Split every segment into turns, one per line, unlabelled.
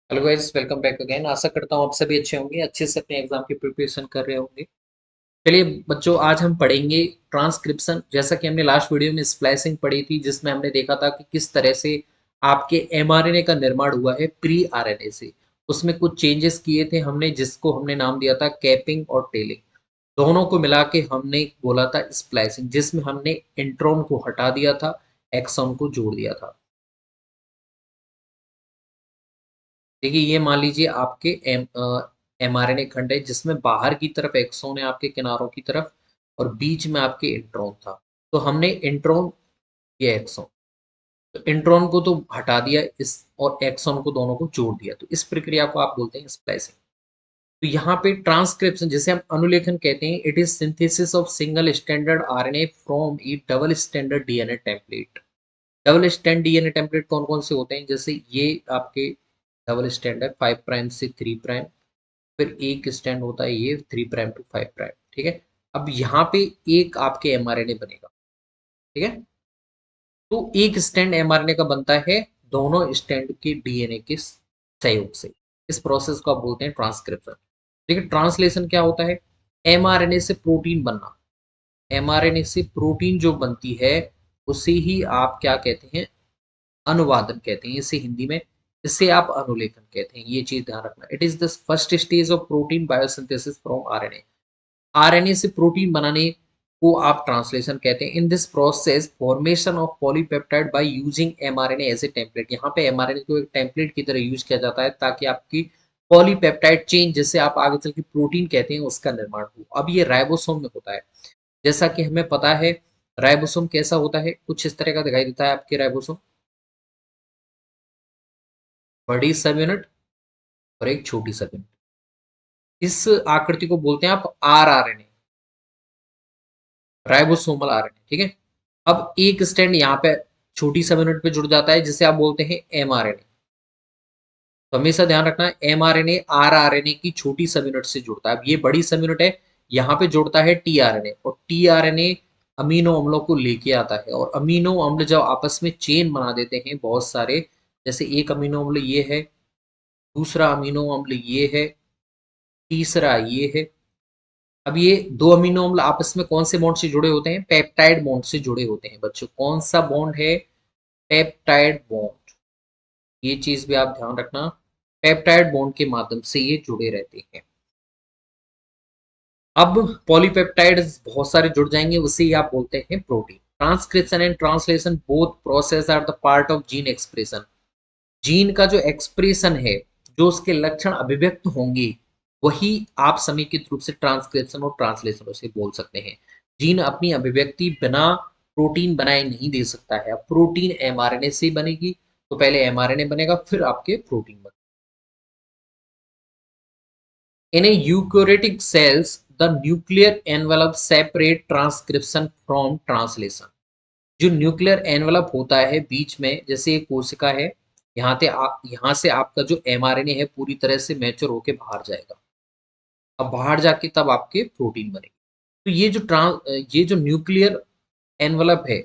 Hello guys, welcome back again. आशा करता हूँ आप सभी अच्छे होंगे, अच्छे से अपने एग्जाम की प्रिपरेशन कर रहे होंगे। चलिए बच्चों, आज हम पढ़ेंगे ट्रांसक्रिप्शन। जैसा कि हमने लास्ट वीडियो में स्प्लाइसिंग पढ़ी थी, जिसमें हमने देखा था कि किस तरह से आपके एमआरएनए का निर्माण हुआ है प्री आरएनए से। उसमें कुछ चेंजेस किए थे हमने, जिसको हमने नाम दिया था कैपिंग और टेलिंग। दोनों को मिला के हमने बोला था स्प्लाइसिंग, जिसमें हमने इंट्रॉन को हटा दिया था, एक्सॉन को जोड़ दिया था। देखिए, ये मान लीजिए आपके एमआरएनए खंड है, जिसमें बाहर की तरफ एक्सोन है आपके किनारों की तरफ, और बीच में आपके इंट्रॉन था। तो हमने इंट्रॉन, ये एक्सोन, तो इंट्रॉन को तो हटा दिया इस, और एक्सोन को दोनों को जोड़ दिया। तो इस प्रक्रिया को आप बोलते हैं स्प्लाइसिंग। तो यहाँ पे ट्रांसक्रिप्शन, जिसे हम अनुलेखन कहते हैं, it is synthesis of single standard RNA from A double standard DNA template. Double stand DNA template कौन कौन से होते हैं? जैसे ये आपके डबल स्टैंड है 5 प्राइम से 3 प्राइम, फिर एक स्टैंड होता है ये 3 प्राइम टू 5 प्राइम। ठीक है। अब यहाँ पे एक आपके एमआरएनए बनेगा। ठीक है। तो एक स्टैंड एमआरएनए का बनता है दोनों स्टैंड के डीएनए के सहयोग से। इस प्रोसेस को आप बोलते हैं ट्रांसक्रिप्शन। देखिए, ट्रांसलेशन क्या होता है? एमआरएनए से प्रोटीन बनना। एमआरएनए से प्रोटीन जो बनती है, उसे ही आप क्या कहते हैं? अनुवादन कहते हैं इसे हिंदी में। इसे आप अनुलेखन कहते हैं। ये चीज ध्यान रखना। It is the first stage of protein biosynthesis from RNA. RNA से प्रोटीन बनाने को आप ट्रांसलेशन कहते हैं। In this process formation of polypeptide by using mRNA as a template. यहाँ पे एमआरएनए को एक टेम्पलेट की तरह यूज किया जाता है, ताकि आपकी पॉलीपेप्टाइड चेन, जिसे आप आगे चल के प्रोटीन कहते हैं, उसका निर्माण हो। अब ये राइबोसोम में होता है। जैसा कि हमें पता है, राइबोसोम कैसा होता है? कुछ इस तरह का दिखाई देता है आपके राइबोसोम। बड़ी सब यूनिट और एक छोटी सब यूनिट। इस आकृति को बोलते हैं आप आरआरएनए, राइबोसोमल आरएनए। ठीक है। अब एक स्टैंड यहाँ पे छोटी सब यूनिट पे जुड़ जाता है, जिसे आप बोलते हैं एमआरएनए। तो हमेशा ध्यान रखना, एमआरएनए आरआरएनए की छोटी सब यूनिट से जुड़ता है। अब ये बड़ी सब यूनिट है, यहाँ पे जुड़ता है टीआरएनए, और टीआरएनए अमीनो अम्लों को लेके आता है। और अमीनो अम्ल जब आपस में चेन बना देते हैं बहुत सारे, जैसे एक अमीनो अम्ल ये है, दूसरा अमीनो अम्ल ये है, तीसरा ये है। अब ये दो अमीनो अम्ल आपस में कौन से बॉन्ड से जुड़े होते हैं? पेप्टाइड बॉन्ड से जुड़े होते हैं बच्चों। कौन सा बॉन्ड है? Peptide bond. ये चीज भी आप ध्यान रखना, पेप्टाइड बॉन्ड के माध्यम से ये जुड़े रहते हैं। अब पॉलीपेप्टाइड्स बहुत सारे जुड़ जाएंगे, उसे ही आप बोलते हैं protein. Transcription and translation both process are the part of gene expression. Gene का जो एक्सप्रेशन है, जो उसके लक्षण अभिव्यक्त होंगे, वही आप समेकित रूप से ट्रांसक्रिप्शन और ट्रांसलेशन उसे बोल सकते हैं। जीन अपनी अभिव्यक्ति बिना प्रोटीन बनाए नहीं दे सकता है। अब प्रोटीन एमआरएनए से बनेगी, तो पहले एमआरएनए बनेगा, फिर आपके प्रोटीन बनेगा। In a eukaryotic cells, the nuclear envelope separate transcription from translation. जो न्यूक्लियर एनवलप होता है बीच में, जैसे एक कोशिका है, यहाँ से आपका जो एमआरएनए है पूरी तरह से मैच्योर होके बाहर जाएगा। अब बाहर जाके तब आपके प्रोटीन बनेंगे। तो ये जो न्यूक्लियर एनवलप है,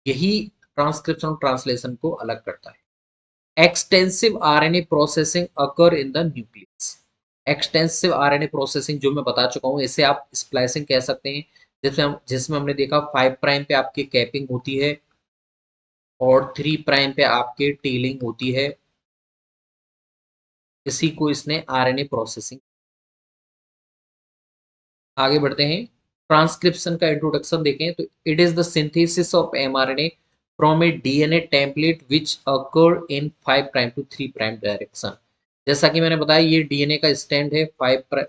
यही ट्रांसक्रिप्शन और ट्रांसलेशन को अलग करता है। Extensive RNA processing occur in the nucleus. Extensive RNA processing जो मैं बता चुका हूँ, इसे आप स्प्लाइसिंग कह सकते हैं। जिसमें हमने देखा 5 प्राइम पे आपकी कैपिंग होती है, और 3 प्राइम पे आपके टेलिंग होती है। इसी को इसने आरएनए प्रोसेसिंग। आगे बढ़ते हैं, ट्रांसक्रिप्शन का इंट्रोडक्शन देखें तो it is the synthesis of mRNA from a DNA template which occur in 5 prime to 3 prime direction. जैसा कि मैंने बताया, ये डीएनए का स्टैंड है 5 प्राइम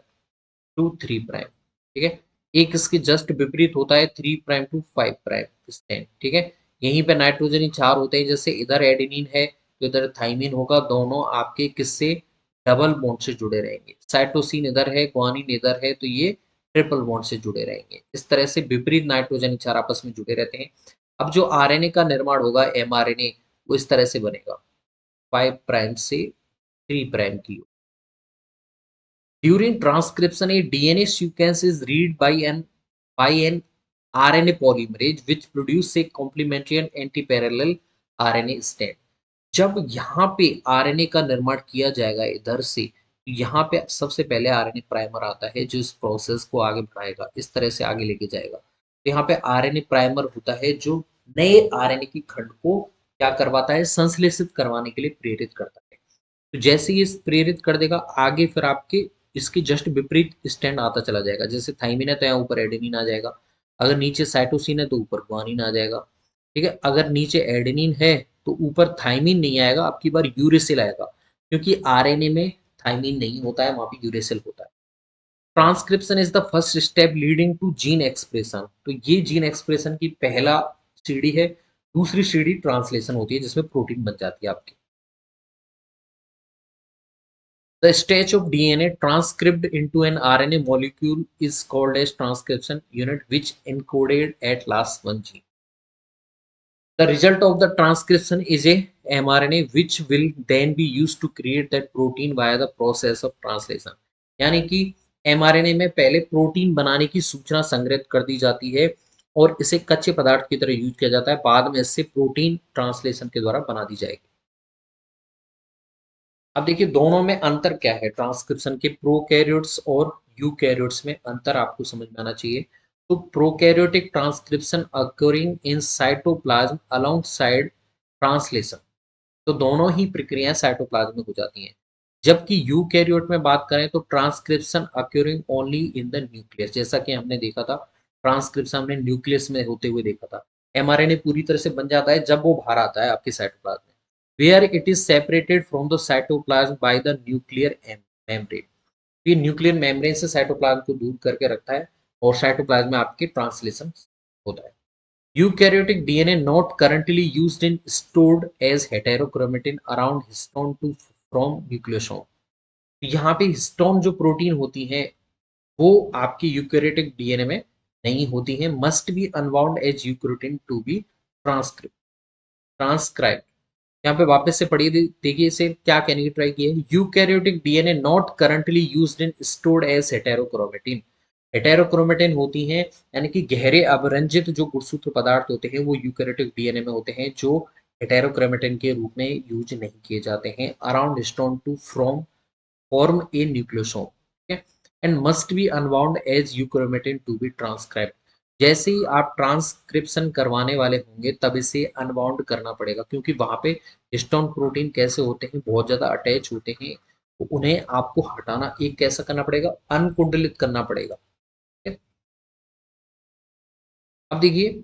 टू 3 प्राइम। ठीक है। एक इसके जस्ट विपरीत होता है 3 प्राइम टू 5 प्राइम स्टैंड। ठीक है। यहीं पे नाइट्रोजनी क्षार होते हैं, जैसे इधर एडेनिन है तो इधर थाइमिन होगा। दोनों आपके किससे? डबल बॉन्ड से जुड़े रहेंगे। साइटोसिन इधर है, ग्वानिन इधर है, तो ये ट्रिपल बॉन्ड से जुड़े रहेंगे। इस तरह से विपरीत नाइट्रोजन क्षार आपस में जुड़े रहते हैं। अब जो आरएनए का निर्माण होगा, एमआरएनए, वो इस तरह से बनेगा, 5 प्राइम से 3 प्राइम की ओर। During transcription, a DNA sequence is read by an RNA polymerase, which produce a complementary and antiparallel RNA strand. जब यहाँ पे आरएनए का निर्माण किया जाएगा इधर से, तो यहाँ पे सबसे पहले आरएनए प्राइमर आता है जो इस प्रोसेस को आगे बढ़ाएगा, इस तरह से आगे लेके जाएगा। तो यहाँ पे आरएनए प्राइमर होता है जो नए आरएनए की खंड को क्या करवाता है, संश्लेषित करवाने के लिए प्रेरित करता है। तो जैसे ये प्रेरित कर देगा आगे, फिर आपके इसके जस्ट विपरीत स्टैंड आता चला जाएगा। जैसे थाइमिन है तो यहाँ ऊपर एडेनिन आ जाएगा, अगर नीचे साइटोसिन है तो ऊपर ग्वानिन आ जाएगा। ठीक है, अगर नीचे एडेनिन है तो ऊपर थाइमिन नहीं आएगा, आपकी बार यूरेसिल आएगा, क्योंकि आरएनए में थाइमिन नहीं होता है, वहां पे यूरेसिल होता है। Transcription is the first step leading to gene expression. तो ये जीन एक्सप्रेशन की पहला सीढ़ी है। दूसरी सीढ़ी ट्रांसलेशन होती है जिसमें प्रोटीन बन जाती है आपकी। The stage of DNA transcribed into an RNA molecule is called as transcription unit, which encoded at last one gene. The result of the transcription is a mRNA which will then be used to create that protein via the process of translation. यानी कि mRNA में पहले protein बनाने की सूचना संग्रहित कर दी जाती है और इसे कच्चे पदार्थ की तरह यूज किया जाता है, बाद में इससे प्रोटीन ट्रांसलेशन के द्वारा बना दी जाएगी। अब देखिए दोनों में अंतर क्या है, ट्रांसक्रिप्शन के प्रोकैरियोट्स और यूकैरियोट्स में अंतर आपको समझ में आना चाहिए। तो prokaryotic transcription occurring in cytoplasm alongside translation, तो दोनों ही प्रक्रियाएं साइटोप्लाज्म में हो जाती हैं। जबकि यूकैरियोट में बात करें तो transcription occurring only in the nucleus, जैसा कि हमने देखा था ट्रांसक्रिप्शन हमने न्यूक्लियस में होते हुए देखा था। एमआरएनए पूरी तरह से बन जाता है जब वो बाहर आता है आपके साइटोप्लाज्म में, where it is separated from the cytoplasm by the nuclear membrane. ये न्यूक्लियर मेम्ब्रेन से साइटोप्लाज्म को दूर करके रखता है और साइटोप्लाज्म में आपके ट्रांसलेशन होता है। Eukaryotic DNA not currently used in stored as heterochromatin around histone to from nucleosome। यहाँ पे हिस्टोन जो प्रोटीन होती है वो आपकी यूकैरियोटिक डीएनए में नहीं होती है, must be unbound as euchromatin to be transcribe. यहाँ पे वापस से पढ़िए, देखिए इसे क्या कहने की ट्राई की है। Eukaryotic DNA not currently used in stored as heterochromatin. Heterochromatin होती हैं यानी कि गहरे अवरंजित जो गुणसूत्र पदार्थ होते हैं वो यूकैरियोटिक डीएनए में होते हैं जो हेटेरोक्रोमेटिन के रूप में यूज नहीं किए जाते हैं around histone to from form a nucleosome, ठीक है, and must be unbound as euchromatin to be transcribed। जैसे ही आप ट्रांसक्रिप्शन करवाने वाले होंगे तब इसे अनबाउंड करना पड़ेगा, क्योंकि वहां पे हिस्टोन प्रोटीन कैसे होते हैं, बहुत ज्यादा अटैच होते हैं, तो उन्हें आपको हटाना एक कैसा करना पड़ेगा, अनकुंडलित करना पड़ेगा। ठीक है? अब देखिए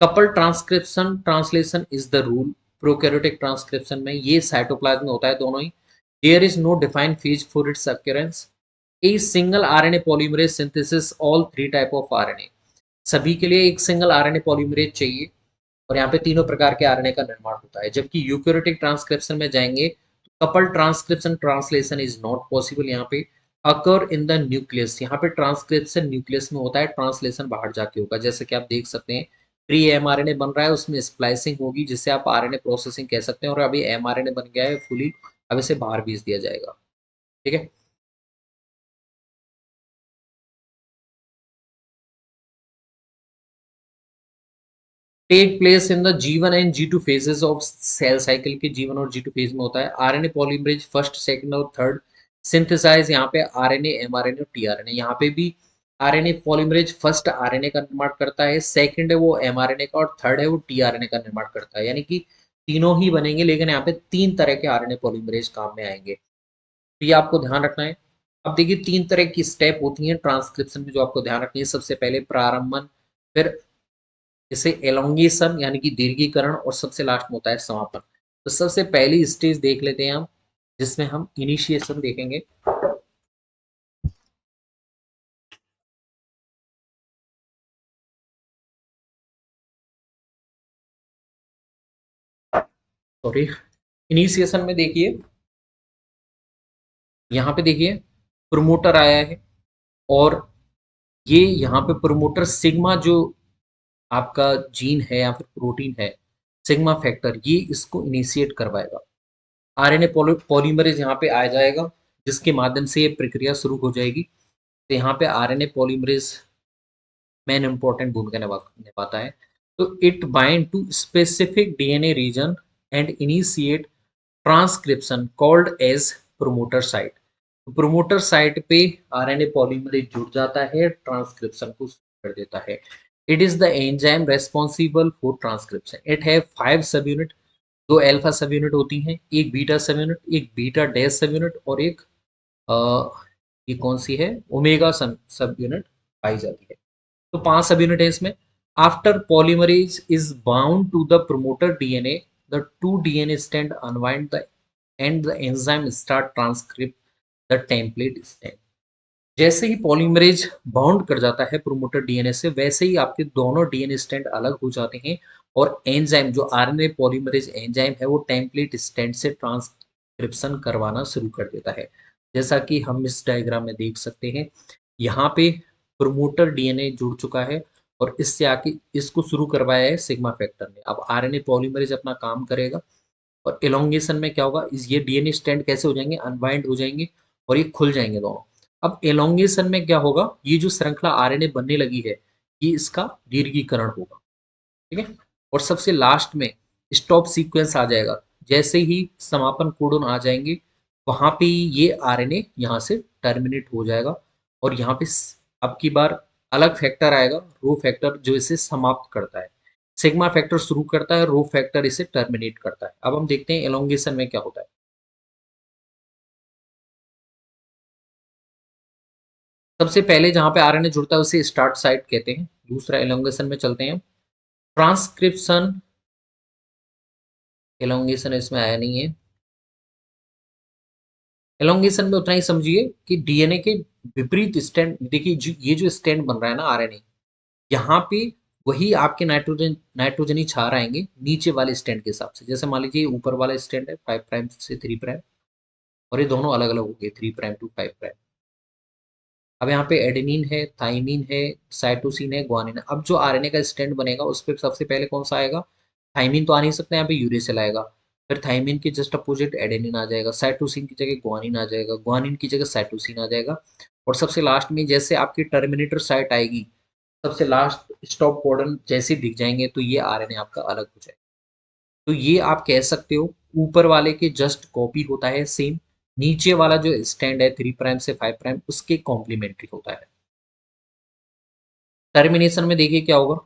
couple transcription translation is the rule. Prokaryotic transcription में ये साइटोप्लाज्म में होता है दोनों ही। There is no defined phase for its occurrence. A single RNA polymerase synthesis all three type of RNA. सभी के लिए एक सिंगल आरएनए पॉलीमरेज चाहिए और यहाँ पे तीनों प्रकार के आरएनए का निर्माण होता है। जबकि यूकैरियोटिक ट्रांसक्रिप्शन में जाएंगे तो couple transcription translation is not possible. यहाँ पे अकर इन द न्यूक्लियस, यहाँ पे ट्रांसक्रिप्शन न्यूक्लियस में होता है, ट्रांसलेशन बाहर जाके होगा। जैसे कि आप देख सकते हैं प्री एमआरएनए बन रहा है, उसमें स्प्लाइसिंग होगी जिससे आप आरएनए प्रोसेसिंग कह सकते हैं, और अभी एमआरएनए बन गया है फुली, अब इसे बाहर भेज दिया जाएगा। ठीक है, take place in the G1 and G2 phases of cell cycle के G1 और G2 फेज में होता है। आरएनए पॉलीमरेज फर्स्ट सेकंड और थर्ड सिंथेसाइज, यहाँ पे आरएनए एमआरएनए और टीआरएनए। यहाँ पे भी आरएनए पॉलीमरेज फर्स्ट आरएनए का निर्माण करता है, सेकंड है वो एमआरएनए का, और थर्ड है वो टीआरएनए का निर्माण करता है। यानी कि तीनों ही बनेंगे, लेकिन यहाँ पे तीन तरह के आरएनए पॉलीमरेज काम में आएंगे, तो ये आपको ध्यान रखना है। अब देखिए तीन तरह की स्टेप होती हैं ट्रांसक्रिप्शन में जो आपको ध्यान रखनी है। सबसे पहले प्रारंभन, फिर इसे एलोंगेशन यानी कि दीर्घीकरण, और सबसे लास्ट में होता है समापन। तो सबसे पहली स्टेज देख लेते हैं हम, जिसमें हम इनिशिएशन देखेंगे। सॉरी, इनिशिएशन में देखिए यहाँ पे देखिए प्रोमोटर आया है, और ये यहाँ पे प्रोमोटर सिग्मा जो आपका जीन है या फिर प्रोटीन है, सिग्मा फैक्टर, ये इसको इनिशिएट करवाएगा। आरएनए पॉलीमरेज यहाँ पे आ जाएगा जिसके माध्यम से ये प्रक्रिया शुरू हो जाएगी। तो यहाँ पे आरएनए पॉलीमरेज मेन इंपॉर्टेंट भूमिका निभाता है। तो it bind to specific DNA region and initiate transcription called as promoter site. Promoter site पे आरएनए पॉलीमरेज जुड़ जाता है, ट्रांसक्रिप्शन को कर देता है। It is the enzyme responsible for transcription. It have 5 sub unit, 2 alpha सब यूनिट होती हैं, एक बीटा सब यूनिट, एक बीटा डैश सब यूनिट और एक ये कौन सी है, ओमेगा सब यूनिट पाई जाती है। तो 5 सब यूनिट है इसमें। After polymerase is bound to the promoter DNA, the 2 DNA strand unwind the and the enzyme start transcript the template strand. जैसे ही पॉलीमरेज बाउंड कर जाता है प्रोमोटर डीएनए से, वैसे ही आपके दोनों डीएनए स्ट्रैंड अलग हो जाते हैं और एंजाइम जो आरएनए पॉलीमरेज एंजाइम है वो टेम्पलेट स्ट्रैंड से ट्रांसक्रिप्शन करवाना शुरू कर देता है। जैसा कि हम इस डायग्राम में देख सकते हैं, यहाँ पे प्रोमोटर डीएनए जुड़ चुका है और इससे आके इसको शुरू करवाया है सिग्मा फैक्टर ने। अब आरएनए पॉलीमरेज अपना काम करेगा और एलोंगेशन में क्या होगा, इस ये डीएनए स्ट्रैंड कैसे हो जाएंगे, अनबाइंड हो जाएंगे और ये खुल जाएंगे दोनों। अब एलोंगेशन में क्या होगा, ये जो श्रृंखला आरएनए बनने लगी है ये इसका दीर्घीकरण होगा, ठीक है। और सबसे लास्ट में स्टॉप सीक्वेंस आ जाएगा। जैसे ही समापन कोडन आ जाएंगे वहां पे ये आरएनए यहाँ से टर्मिनेट हो जाएगा और यहाँ पे अब की बार अलग फैक्टर आएगा, रो फैक्टर, जो इसे समाप्त करता है। सिग्मा फैक्टर शुरू करता है, रो फैक्टर इसे टर्मिनेट करता है। अब हम देखते हैं एलोंगेशन में क्या होता है। सबसे पहले जहां पे आरएनए जुड़ता है उसे स्टार्ट साइट कहते हैं। दूसरा एलोंगेशन में चलते हैं। ट्रांसक्रिप्शन, एलोंगेशन इसमें आया नहीं है। एलोंगेशन में उतना ही समझिए कि डीएनए के विपरीत स्टैंड, देखिए ये जो स्टैंड बन रहा है ना आरएनए, यहाँ पे वही आपके नाइट्रोजनी क्षार आएंगे नीचे वाले स्टैंड के हिसाब से। जैसे मान लीजिए ऊपर वाला स्टैंड है 5 प्राइम से 3 प्राइम और ये दोनों अलग अलग हो गए 3 प्राइम टू 5 प्राइम। अब यहाँ पे एडेनिन है, थाइमिन है, साइटोसिन है, ग्वानिन है। अब जो आरएनए का स्टैंड बनेगा उस पर सबसे पहले कौन सा आएगा, थाइमिन तो आ नहीं सकता, यहाँ पे यूरेसिल आएगा। फिर थाइमिन के जस्ट अपोजिट एडेनिन आ जाएगा, साइटोसिन की जगह ग्वानिन आ जाएगा, ग्वानिन की जगह साइटोसिन आ जाएगा। और सबसे लास्ट में जैसे आपकी टर्मिनेटर साइट आएगी, सबसे लास्ट स्टॉप कोडन जैसे दिख जाएंगे तो ये आरएनए आपका अलग हो जाएगा। तो ये आप कह सकते हो ऊपर वाले के जस्ट कॉपी होता है सेम, नीचे वाला जो स्टैंड है 3 प्राइम से 5 प्राइम उसके कॉम्प्लीमेंट्री होता है। टर्मिनेशन में देखिए क्या होगा,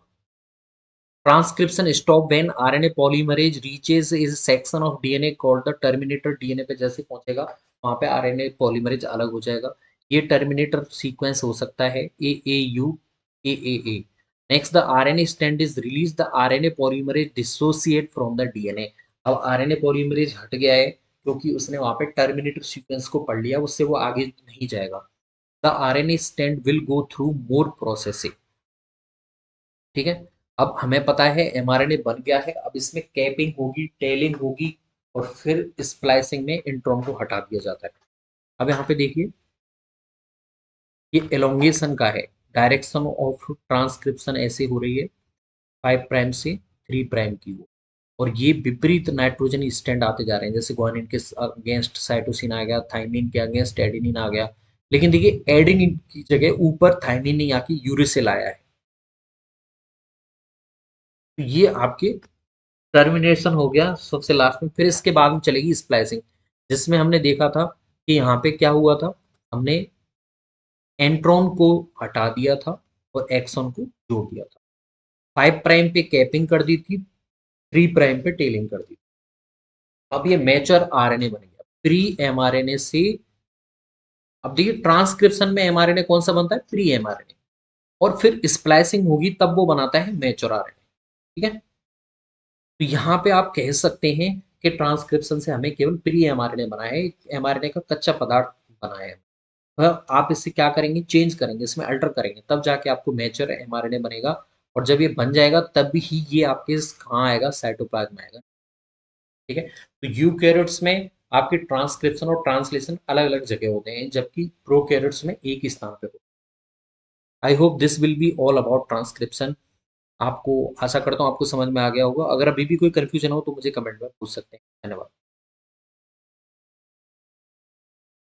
transcription stop when RNA polymerase reaches is section of DNA called the terminator. DNA पे जैसे पहुंचेगा वहां पे आरएनए पॉलीमरेज अलग हो जाएगा। ये टर्मिनेटर सीक्वेंस हो सकता है AAU, AAA। Next the RNA strand is release, the RNA polymerase dissociate from the DNA. अब आरएनए पॉलीमरेज हट गया है क्योंकि उसने वहां पे टर्मिनेटर सीक्वेंस को पढ़ लिया, उससे वो आगे नहीं जाएगा। The RNA strand will go through more processing, ठीक है। अब हमें पता है एमआरएनए बन गया है, अब इसमें कैपिंग होगी, टेलिंग होगी और फिर स्प्लाइसिंग में इंट्रॉन को हटा दिया जाता है। अब यहाँ पे देखिए ये एलोंगेशन का है, डायरेक्शन ऑफ ट्रांसक्रिप्शन ऐसे हो रही है 5 प्राइम से 3 प्राइम की ओर, और ये विपरीत नाइट्रोजन स्टैंड आते जा रहे हैं। जैसे ग्वानिन के अगेंस्ट साइटोसिन आ गया, थाइमिन के अगेंस्ट एडेनिन आ गया, लेकिन देखिए एडेनिन की जगह ऊपर थाइमिन नहीं आके यूरिसिल आया है। तो ये आपके टर्मिनेशन हो गया सबसे लास्ट में। फिर इसके बाद में चलेगी स्प्लाइसिंग, जिसमें हमने देखा था कि यहाँ पे क्या हुआ था, हमने एंट्रॉन को हटा दिया था और एक्सॉन को जोड़ दिया था। 5 प्राइम पे कैपिंग कर दी थी, 3 प्राइम पे टेलिंग कर दी थी। अब ये मैच्योर आरएनए बन गया प्री एमआरएनए से। अब देखिए ट्रांसक्रिप्शन में एमआरएनए कौन सा बनता है, प्री एमआरएनए, और फिर स्प्लाइसिंग होगी तब वो बनाता है मैच्योर आरएनए, ठीक है। तो यहाँ पे आप कह सकते हैं कि ट्रांसक्रिप्शन से हमें केवल प्री एमआरएनए बना है, एमआरएनए का कच्चा पदार्थ बना है। आप इससे क्या करेंगे, चेंज करेंगे, इसमें अल्टर करेंगे, तब जाके आपको मैच्योर एमआरएनए बनेगा। और जब ये बन जाएगा तब ही ये आपके कहाँ आएगा, साइटोप्लाज्म आएगा, ठीक है। तो यूकैरियोट्स में आपके ट्रांसक्रिप्शन और ट्रांसलेशन अलग अलग जगह होते हैं, जबकि प्रोकैरियोट्स में एक ही स्थान पे होते हैं। I hope this will be all about transcription. आपको, आशा करता हूँ आपको समझ में आ गया होगा। अगर अभी भी कोई कंफ्यूजन हो तो मुझे कमेंट में पूछ सकते हैं। धन्यवाद।